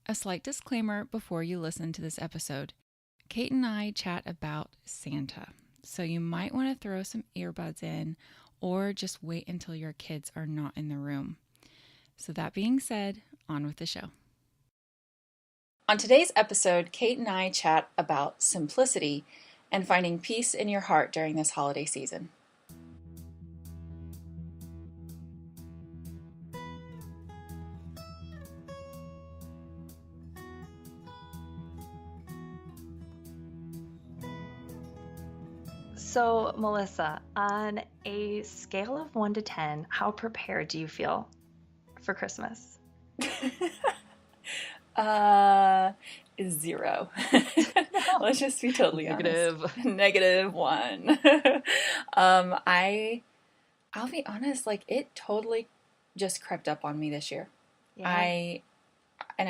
A slight disclaimer before you listen to this episode. Kate and I chat about Santa, so you might want to throw some earbuds in or just wait until your kids are not in the room. So that being said, on with the show. On today's episode, Kate and I chat about simplicity and finding peace in your heart during this holiday season. So, Melissa, on a scale of 1 to 10, how prepared do you feel for Christmas? 0. No. Let's just be totally Negative. honest. -1. I'll be honest, like it totally just crept up on me this year. Yeah. I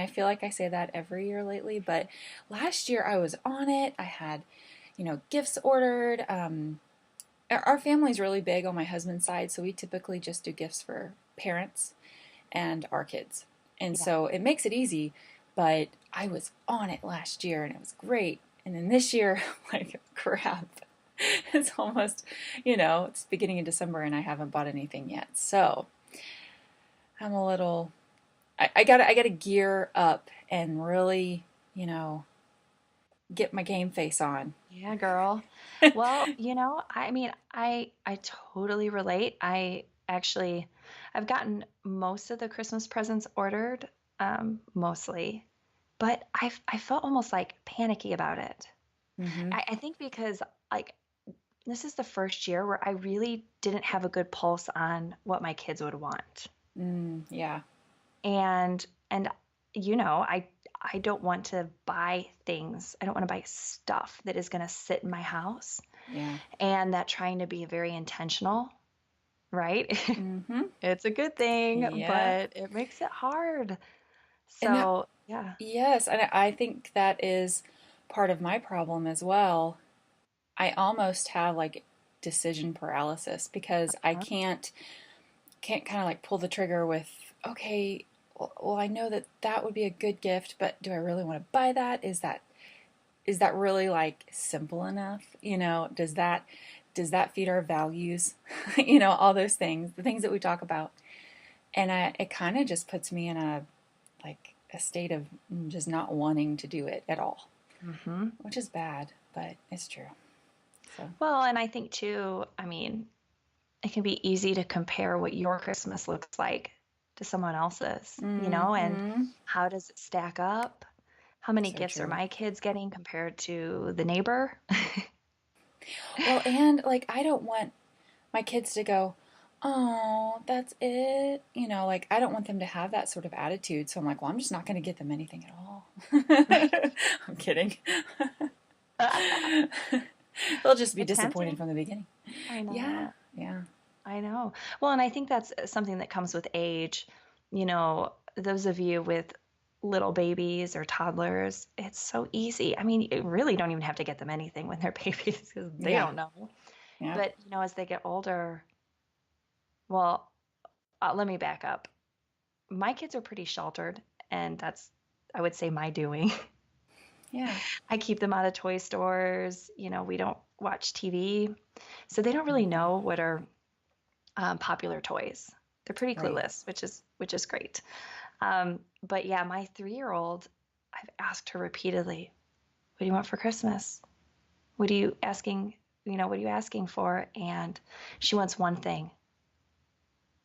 feel like I say that every year lately, but last year I was on it. I had, gifts ordered. Our family's really big on my husband's side, so we typically just do gifts for parents and our kids. And so it makes it easy, but I was on it last year and it was great. And then this year, like, crap. It's almost, it's beginning of December and I haven't bought anything yet. So I'm a little, I gotta gear up and really, get my game face on. Yeah, girl. Well, I totally relate. I've gotten most of the Christmas presents ordered, mostly, but I felt almost like panicky about it. Mm-hmm. I think because like this is the first year where I really didn't have a good pulse on what my kids would want. Yeah. And I don't want to buy things. I don't want to buy stuff that is going to sit in my house. Yeah. And that trying to be very intentional, right? Mm-hmm. It's a good thing, Yeah. but it makes it hard. And that, So, yeah. yes, and I think that is part of my problem as well. I almost have like decision paralysis because I Huh? can't kind of like pull the trigger with, okay, well, I know that would be a good gift, but do I really want to buy that? Is that really like simple enough? Does that feed our values? All those things, the things that we talk about. And it kind of just puts me in a state of just not wanting to do it at all, Mm-hmm. which is bad, but it's true. So, Well, and I think too, it can be easy to compare what your Christmas looks like to someone else's, and mm-hmm. how does it stack up? How many So gifts are true. my kids getting compared to the neighbor? Well, and like I don't want my kids to go, oh, that's it. Like I don't want them to have that sort of attitude. So I'm like, well, I'm just not going to get them anything at all. Right. I'm kidding. They'll just be It's disappointed tempting. from the beginning. I Yeah, know. yeah, I know. Well, and I think that's something that comes with age. Those of you with little babies or toddlers, it's so easy. I mean, you really don't even have to get them anything when they're babies because they yeah, don't know. yeah. But, as they get older, well, let me back up. My kids are pretty sheltered, and that's, I would say, my doing. Yeah. I keep them out of toy stores. We don't watch TV. So they don't really Mm-hmm. know what are popular toys. They're pretty Right. clueless, which is great. But yeah, my 3-year-old, I've asked her repeatedly, "What do you want for Christmas? What are you asking? What are you asking for?" And she wants one thing,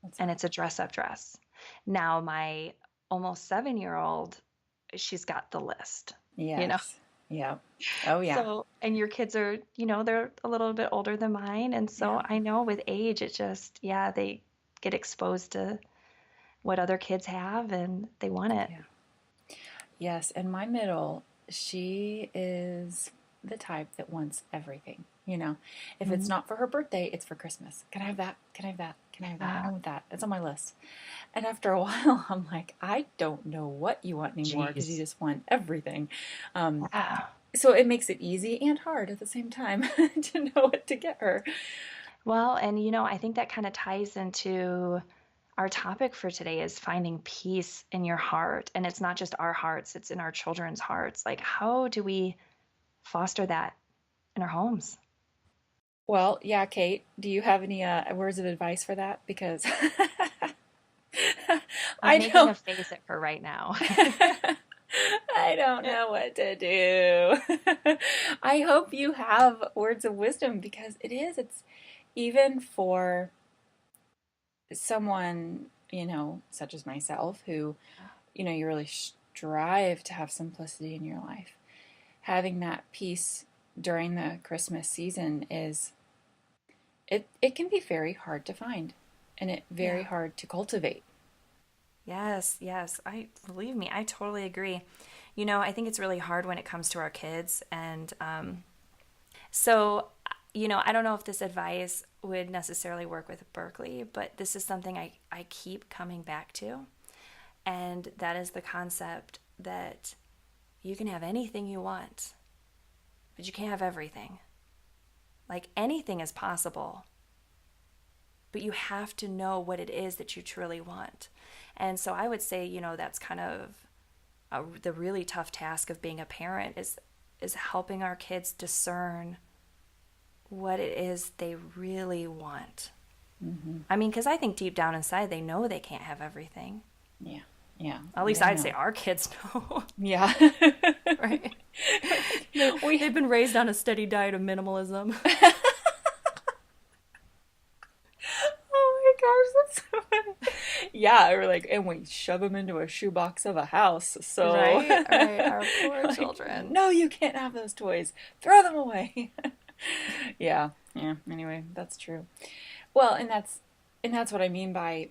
What's and that? it's a dress-up dress. Now my almost 7-year-old, she's got the list. You know. Yes. Yeah. Oh, yeah. So, and your kids are, they're a little bit older than mine, and so Yeah. I know with age, it just, yeah, they get exposed to what other kids have and they want it. Yeah. Yes, and my middle, she is the type that wants everything. If it's Mhm. not for her birthday, it's for Christmas. Can I have that? Can I have that? Can I have that? I Yeah. want that. It's on my list. And after a while, I'm like, I don't know what you want anymore because you Jeez. just want everything. Um, Yeah. so it makes it easy and hard at the same time to know what to get her. Well, and I think that kind of ties into our topic for today is finding peace in your heart. And it's not just our hearts, it's in our children's hearts. Like, how do we foster that in our homes? Well, yeah, Kate, do you have any words of advice for that? Because I'm I making a don't face at her right now. I don't know what to do. I hope you have words of wisdom because it's even for someone, such as myself who, you really strive to have simplicity in your life. Having that peace during the Christmas season it can be very hard to find and it very Yeah. hard to cultivate. Yes, yes. I believe me, I totally agree. I think it's really hard when it comes to our kids. And so, I don't know if this advice would necessarily work with Berkeley, but this is something I keep coming back to. And that is the concept that you can have anything you want, but you can't have everything. Like anything is possible, but you have to know what it is that you truly want. And so I would say, that's kind of the really tough task of being a parent is helping our kids discern what it is they really want. Hmm. I mean, because I think deep down inside they know they can't have everything. Yeah, yeah, At least they I'd say know. our kids know. Yeah. Right? They, we they've been raised on a steady diet of minimalism. Oh my gosh, that's so funny. Yeah, or like, and we shove them into a shoebox of a house. So, Right? Right. Our poor like, children. no, you can't have those toys. Throw them away. Yeah, yeah. Anyway, that's true. Well, and that's what I mean by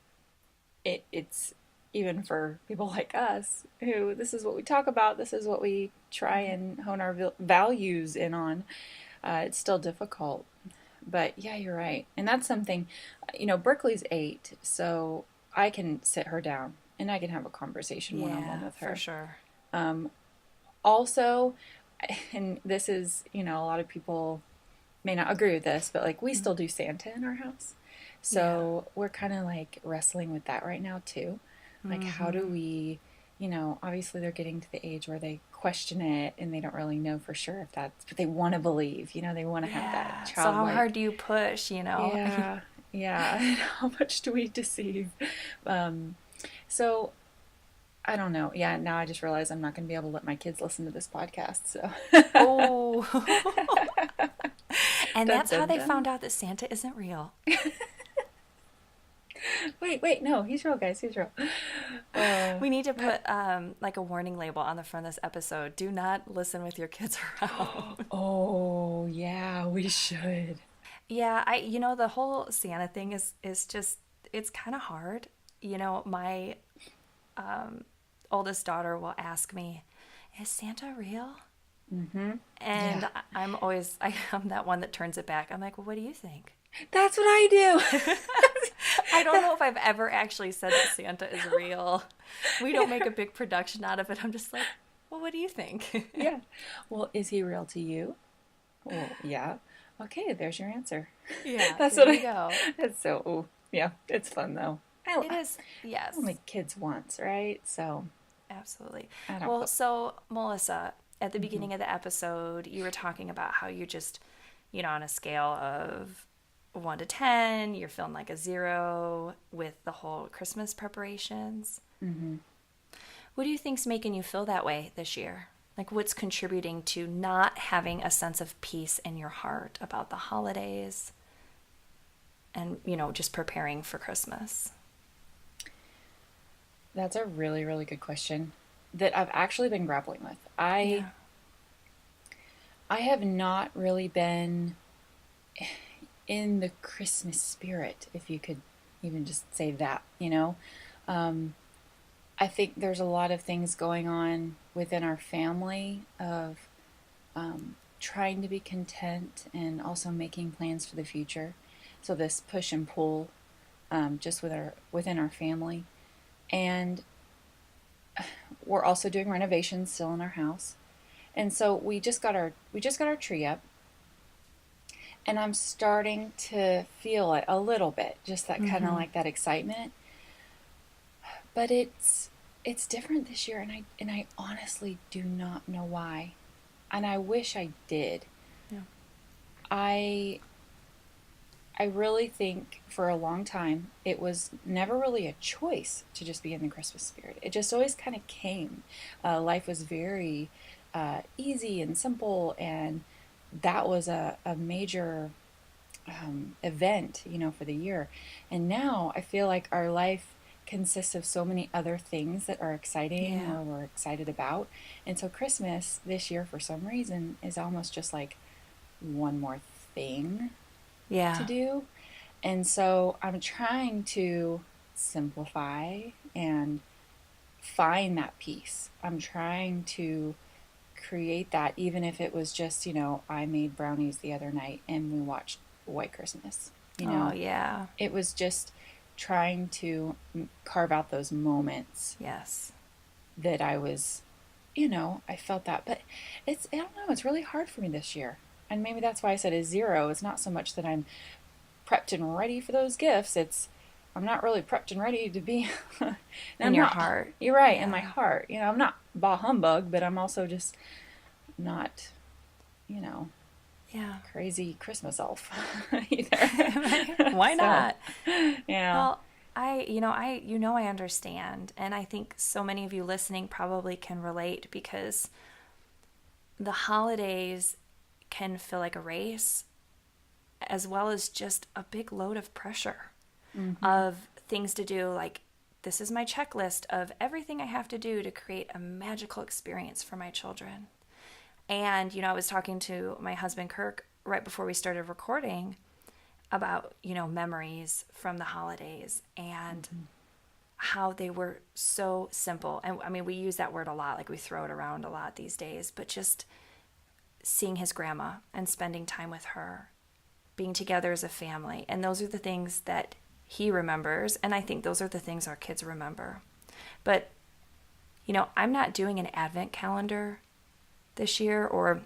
it. It's even for people like us who this is what we talk about. This is what we try and hone our values in on. It's still difficult. But yeah, you're right. And that's something, Berkeley's 8, so I can sit her down and I can have a conversation one on one Yeah, with for her. sure. Um, Also, and this is, a lot of people may not agree with this, but like we Mhm. still do Santa in our house. Yeah. So we're kind of like wrestling with that right now too. Like, how do Mm-hmm. we, obviously they're getting to the age where they question it and they don't really know for sure if that's, but they want to believe, they want to have that Yeah. So how hard childlike. do you push? Yeah, yeah. How much do we deceive? Um, so I don't know. Yeah, now I just realize I'm not going to be able to let my kids listen to this podcast. So Oh. And dun that's how dun they dun. found out that Santa isn't real. Wait, no, he's real, guys. He's real. Uh, We need to put like a warning label on the front of this episode. Do not listen with your kids around. oh yeah, we should. Yeah, the whole Santa thing is just it's kind of hard. My oldest daughter will ask me, "Is Santa real?" Mm-hmm. Yeah, And I'm always I am that one that turns it back. I'm like, "Well, what do you think?" that's what I do. I don't know if I've ever actually said that Santa is real. We don't make a big production out of it. I'm just like, "Well, what do you think?" Yeah. Well, is he real to you? Well, yeah. Okay, there's your answer. Yeah, That's there what you I. go. That's so. Ooh, yeah, it's fun though. It is, yes, Only kids once, right? So absolutely. I don't Well, put. so Melissa, at the Hmm. beginning of the episode, you were talking about how you just, on a scale of 1 to 10, you're feeling like a 0 with the whole Christmas preparations. Hmm. What do you think's making you feel that way this year? Like, what's contributing to not having a sense of peace in your heart about the holidays and, just preparing for Christmas? That's a really, really good question that I've actually been grappling with. I Yeah. I have not really been in the Christmas spirit, if you could even just say that. Um, I think there's a lot of things going on within our family of trying to be content and also making plans for the future. So this push and pull just within our family, and we're also doing renovations still in our house. And so we just got our tree up, and I'm starting to feel it a little bit, just that kind of Mm-hmm. like that excitement. but it's different this year, and I honestly do not know why. And I wish I did. Yeah. I I really think for a long time it was never really a choice to just be in the Christmas spirit. It just always kind of came. Life was very easy and simple, and that was a major event, for the year. And now I feel like our life consists of so many other things that are exciting Yeah. or we're excited about. And so Christmas this year, for some reason, is almost just like one more thing to Yeah. do. And so I'm trying to simplify and find that peace. I'm trying to create that, even if it was just, I made brownies the other night and we watched White Christmas. Oh, yeah. It was just trying to carve out those moments Yes. that I was, I felt that. But I don't know, it's really hard for me this year. And maybe that's why I said a zero. It's not so much that I'm prepped and ready for those gifts. I'm not really prepped and ready to be. And In I'm your not. heart. You're right, in my Yeah. heart. I'm not bah humbug, but I'm also just not, you know, Yeah. crazy Christmas elf either. Why So, not? yeah. Well, I understand, and I think so many of you listening probably can relate because the holidays can feel like a race as well as just a big load of pressure Mm-hmm. of things to do. Like, this is my checklist of everything I have to do to create a magical experience for my children. And, I was talking to my husband, Kirk, right before we started recording about, memories from the holidays and Mm-hmm. how they were so simple. And I mean, we use that word a lot, like we throw it around a lot these days, but just seeing his grandma and spending time with her, being together as a family. And those are the things that he remembers. And I think those are the things our kids remember. But, I'm not doing an advent calendar this year, or,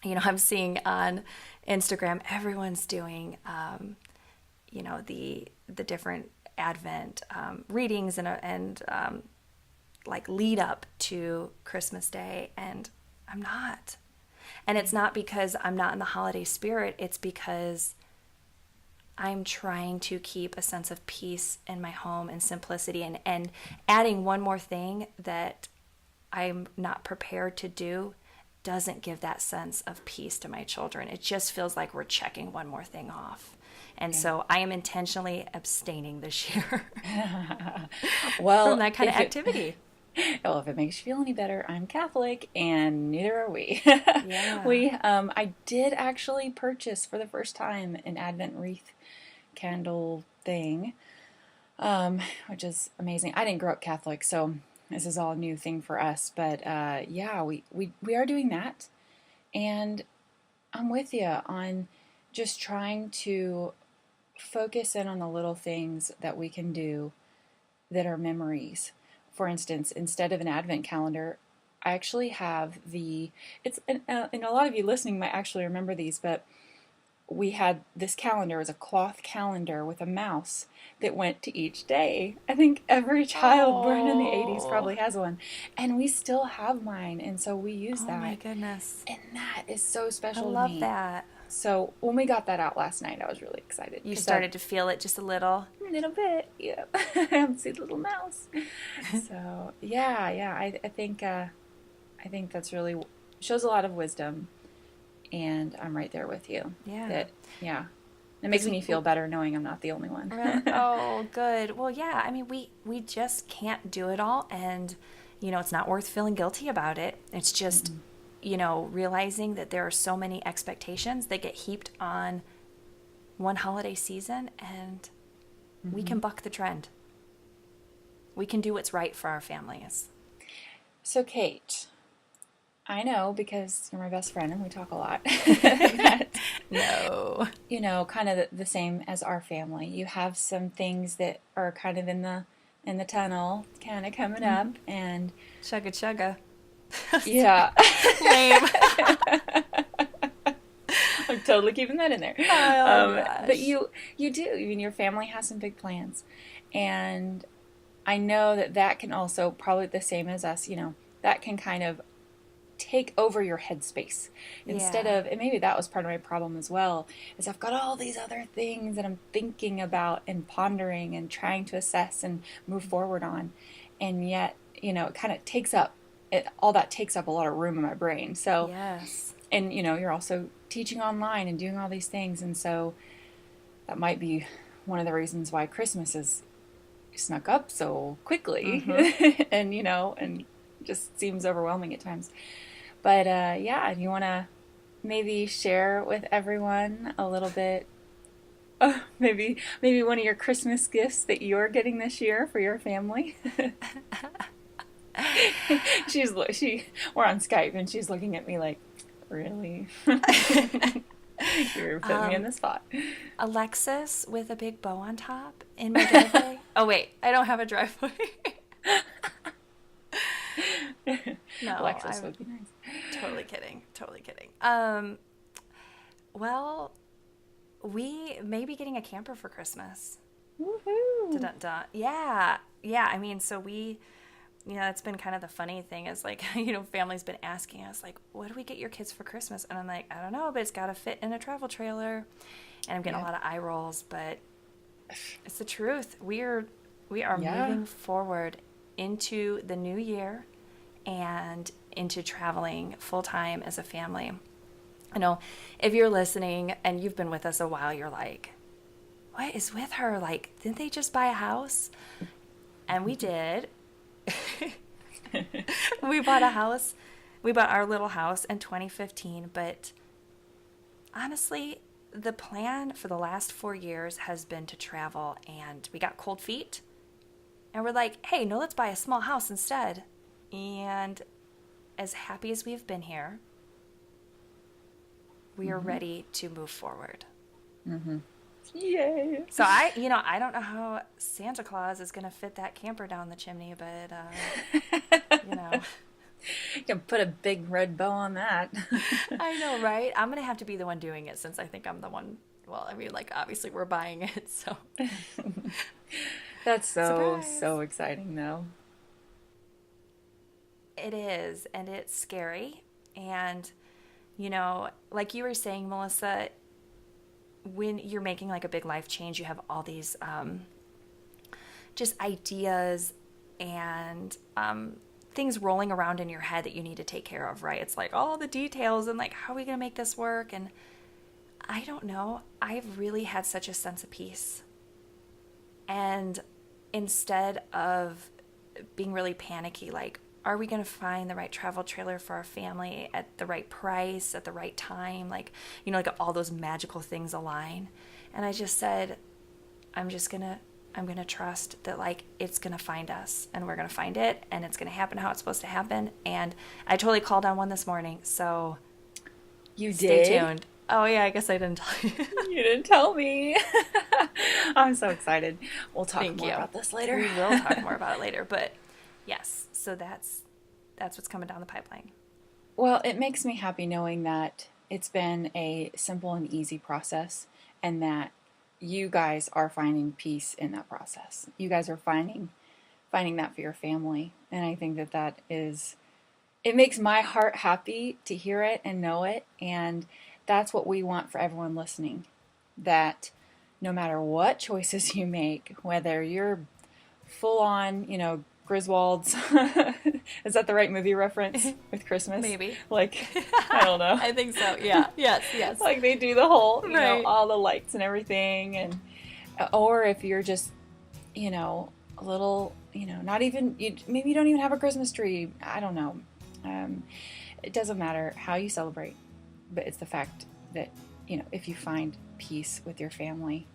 I'm seeing on Instagram, everyone's doing, the different Advent readings and like lead up to Christmas Day, and I'm not. And it's not because I'm not in the holiday spirit, it's because I'm trying to keep a sense of peace in my home and simplicity, and adding one more thing that I'm not prepared to do doesn't give that sense of peace to my children. It just feels like we're checking one more thing off. And Yeah. so I am intentionally abstaining this year from Well, that kind of activity. if it makes you feel any better, I'm Catholic, and neither are we. Yeah. I did actually purchase for the first time an Advent wreath candle thing, which is amazing. I didn't grow up Catholic, so this is all a new thing for us. But yeah, we are doing that, and I'm with you on just trying to focus in on the little things that we can do that are memories. For instance, instead of an advent calendar, I actually have and a lot of you listening might actually remember these, but we had this calendar. It was a cloth calendar with a mouse that went to each day. I think every child born in the 80s Oh, probably has one. And we still have mine. And so we use oh my that. goodness. And that is so I special to love me. that. So when we got that out last night, I was really excited You because that started to feel it just a little. a little bit, yeah. See the little mouse. So yeah. I think that's really shows a lot of wisdom, and I'm right there with you. Yeah. That yeah, it Because makes me feel better knowing I'm not the only one. really, oh, good. Well, yeah. I mean, we just can't do it all, and it's not worth feeling guilty about it. It's just, Mm-mm. realizing that there are so many expectations that get heaped on one holiday season, and we Mm-hmm. can buck the trend. We can do what's right for our families. So Kate, I know because you're my best friend and we talk a lot. that No. kind of the same as our family. You have some things that are kind of in the tunnel, kind of coming up, and Chugga chugga. yeah. Lame. I'm totally keeping that in there. Oh But gosh. you do. I mean, your family has some big plans, and I know that that can also, probably the same as us, that can kind of take over your headspace instead Yeah. of, and maybe that was part of my problem as well, is I've got all these other things that I'm thinking about and pondering and trying to assess and move forward on. And yet, it kind of takes up all that takes up a lot of room in my brain. So, Yes. and you're also teaching online and doing all these things. And so that might be one of the reasons why Christmas is snuck up so quickly Mm-hmm. and just seems overwhelming at times. But yeah, do you want to maybe share with everyone a little bit? Maybe one of your Christmas gifts that you're getting this year for your family. she we're on Skype and she's looking at me like, really? You're putting me in Um, the spot. Alexis with a big bow on top in my driveway. Oh, wait, I don't have a driveway. No, Alexis I'm would be nice. totally kidding. Totally kidding. Well, we may be getting a camper for Christmas. Woohoo! Dun-dun-dun. Yeah. Yeah. I mean, so it's been kind of the funny thing is like, family's been asking us, like, what do we get your kids for Christmas? And I'm like, I don't know, but it's got to fit in a travel trailer. And I'm getting a Yeah. lot of eye rolls, but it's the truth. We are Yeah. moving forward into the new year and into traveling full time as a family. I know if you're listening and you've been with us a while, you're like, what is with her? Like, didn't they just buy a house? And we did. We bought a house. We bought our little house in 2015. But honestly, the plan for the last 4 years has been to travel. And we got cold feet. And we're like, hey, no, let's buy a small house instead. And as happy as we've been here, we are Mm-hmm. ready to move forward. Mm-hmm. Yay! So I don't know how Santa Claus is going to fit that camper down the chimney, but you know, You can put a big red bow on that. I know, right? I'm going to have to be the one doing it since I think I'm the one. Well, I mean, like obviously we're buying it, so That's so, surprise. so exciting, though. It is, and it's scary. And like you were saying, Melissa, when you're making like a big life change, you have all these just ideas and things rolling around in your head that you need to take care of, right? It's like all the details and like, how are we going to make this work? And I don't know. I've really had such a sense of peace. And instead of being really panicky, like, are we going to find the right travel trailer for our family at the right price, at the right time? Like, like all those magical things align. And I just said, I'm just going to I'm going to trust that like it's going to find us and we're going to find it and it's going to happen how it's supposed to happen. And I totally called on one this morning. So You stay did? tuned. Oh yeah, I guess I didn't tell you. You didn't tell me. I'm so excited. We'll talk Thank more you. about this later. We will talk more about it later, but yes, so that's what's coming down the pipeline. Well, it makes me happy knowing that it's been a simple and easy process and that you guys are finding peace in that process. You guys are finding that for your family. And I think that that is, it makes my heart happy to hear it and know it. And that's what we want for everyone listening. That no matter what choices you make, whether you're full on, Griswold's, is that the right movie reference with Christmas? Maybe. Like, I don't know. I think so. Yeah. Yes. Yes. Like they do the whole, Right. all the lights and everything. And, or if you're just, a little, not even, maybe you don't even have a Christmas tree. I don't know. Um, it doesn't matter how you celebrate, but it's the fact that, if you find peace with your family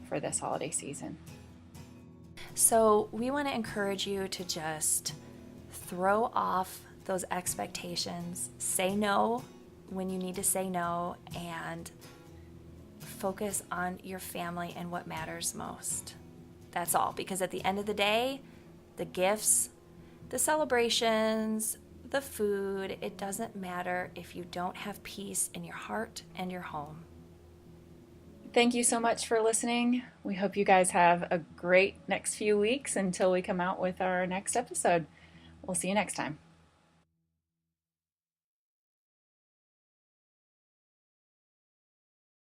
for this holiday season. So we want to encourage you to just throw off those expectations, say no when you need to say no, and focus on your family and what matters most. That's all. Because at the end of the day, the gifts, the celebrations, the food, it doesn't matter if you don't have peace in your heart and your home. Thank you so much for listening. We hope you guys have a great next few weeks until we come out with our next episode. We'll see you next time.